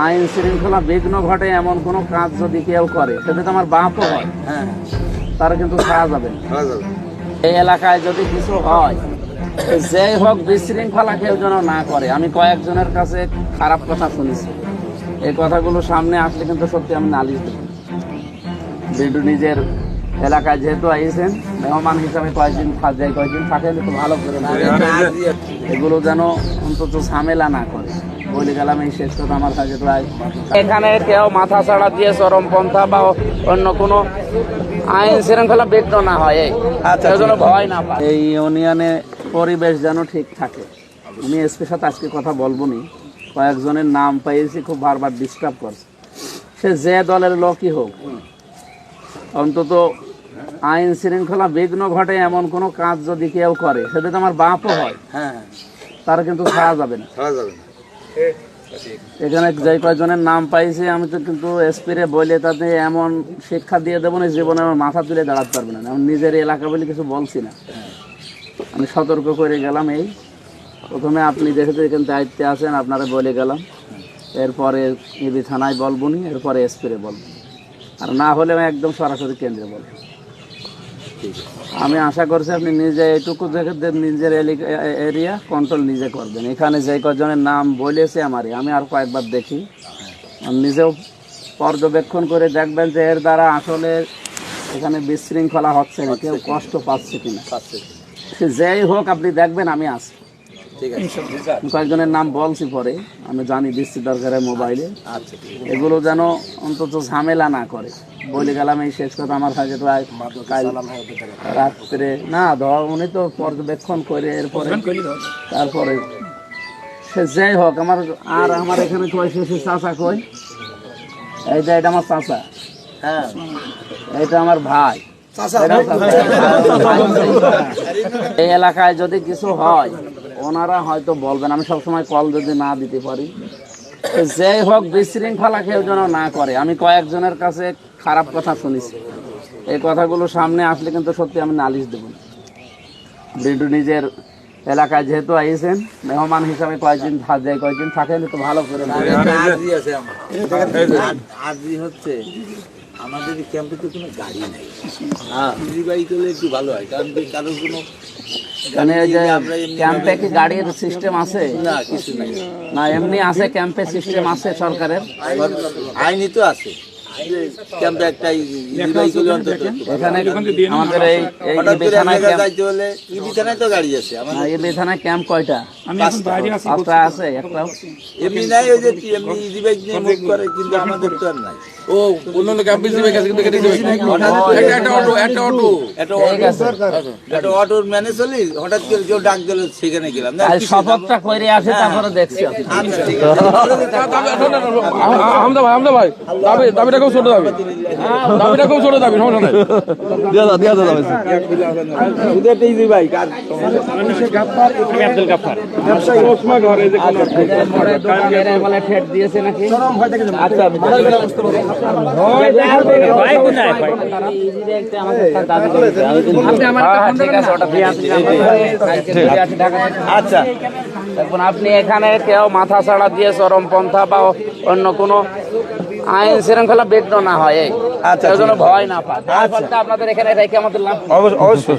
আইন শৃঙ্খলা বিঘ্ন ঘটে এমন কোনো কাজ যদি কেউ করে সেটা তো আমার বাপও হয়, হ্যাঁ, তারা কিন্তু ছাড়া যাবে না। এই এলাকায় যদি কিছু হয়, যে হোক বিশৃঙ্খলা কেউ যেন না করে। আমি কয়েকজনের কাছে খারাপ কথা শুনেছি, এই কথাগুলো সামনে আসলে কিন্তু সত্যি আমি নালিশ দেব। বিডু নিজের এলাকায় যেহেতু আইসেন মেহমান হিসাবে কয়েকদিন থাকেন, একটু ভালো করে এগুলো যেন অন্তত ঝামেলা না করে। বলে গেলাম এই শেষ কথা আমার কাছে প্রায়। এখানে কেউ মাথা ছাড়া দিয়ে চরমপন্থা বা অন্য কোনো আইন শৃঙ্খলা বিঘ্ন না হয়, ভয় না পায়। এই ইউনিয়নে পরিবেশ যেন ঠিক থাকে। আমি এসপির সাথে আজকে কথা বলবো নি, কয়েকজনের নাম পেয়েছি খুব বারবার ডিস্টার্ব করছে। সে যে দলের লোকই হোক, অন্তত আইন শৃঙ্খলা বিঘ্ন ঘটে এমন কোনো কাজ যদি কেউ করে সেটা তো আমার বাপও হয়, হ্যাঁ, তারা কিন্তু ছাড়া যাবে না। এখানে যে কয়েকজনের নাম পাইছে আমি তো কিন্তু এসপিরে বলে তাতে এমন শিক্ষা দিয়ে দেবো না, জীবনে আমার মাথা তুলে দাঁড়াতে পারবে না। আমি নিজের এলাকা বলে কিছু বলছি না, আমি সতর্ক করে গেলাম। এই প্রথমে আপনি যেহেতু এখানে দায়িত্বে আছেন আপনারা বলে গেলাম, এরপরে ইবি থানায় বলবো নি, এরপরে এসপিরে বলবো, আর না হলে আমি একদম সরাসরি কেন্দ্রে বলবো। আমি আশা করছি আপনি নিজে এইটুকু দেখে নিজের এরিয়া কন্ট্রোল নিজে করবেন। এখানে যে কজনের নাম বলেছে আমি আর কয়েকবার দেখি, নিজেও পর্যবেক্ষণ করে দেখবেন যে এর দ্বারা আসলে এখানে বিশৃঙ্খলা হচ্ছে না, কেউ কষ্ট পাচ্ছে কিনা। যেই হোক আপনি দেখবেন আমি আছি, ঠিক আছে। কয়েকজনের নাম বলছি পরে, আমি জানি দিচ্ছি দরকারের মোবাইলে। এগুলো যেন অন্তত ঝামেলা না করে। বলে গেলাম এই শেষ কথা আমার কাছে প্রায় রাত্রে না উনি তো পর্যবেক্ষণ করে এরপরে তারপরে সে যাই হোক আমার এখানে কয় শেষে চাচা কই, এই যে এটা আমার চাচা, হ্যাঁ, এটা আমার ভাই। এই এলাকায় যদি কিছু হয় ওনারা হয়তো বলবেন, আমি সবসময় কল যদি না দিতে পারি। যেই হোক বিশৃঙ্খলা কেউ যেন না করে। আমি কয়েকজনের কাছে খারাপ কথা শুনেছি, এই কথাগুলো সামনে আসলে কিন্তু সত্যি আমি নালিশ দেব। বিডু নিজের এলাকায় যেহেতু আইসেন মেহমান হিসাবে কয়েকদিন থাকেন, একটু ভালো করে হচ্ছে। আমাদের ক্যাম্পে তো কোনো গাড়ি নেই, ইজি বাইক হলে একটু ভালো হয়, কারণ কারোর কোনো ক্যাম্পে কি গাড়ির সিস্টেম আছে? না, কিছু নাই। না এমনি আছে, ক্যাম্পে সিস্টেম আছে সরকারের, আইনি তো আছে। ক্যাম্পে একটা ইজি বাইক হলে অন্তত এখানে আমাদের এই ইবি থানায় তো গাড়ি আছে। ইবি থানায় ক্যাম্প কয়টা? পাঁচটা আছে, একটা এমনি নাই। ওই যে এমনি ইজি বাইক নিয়ে মুভ করে, কিন্তু আমাদের তো আর নাই। ও অন্য ক্যাম্পে ইজি বাইক আছে, কিন্তু একটা অটোর ম্যানেজ চলি, হঠাৎ করে কেউ ডাক দিল, সেখানে গেলাম। শপথটা করে আসে, তারপরে দেখছি। হামদা ভাই দাবিটা খুব ছোট দাবি, দাবিটা খুব ছোট দাবি, সমস্যা নাই। ইজি বাইক আর আব্দুল গাফফার ঠেট দিয়েছে নাকি? আচ্ছা আচ্ছা, এখন আপনি এখানে কেউ মাথা ছাড়া দিয়ে চরমপন্থা বা অন্য কোনো আইন শৃঙ্খলা বিঘ্ন না হয়, ভয় না পায়, আপনাদের এখানে রেখে আমাদের লাভ। অবশ্যই।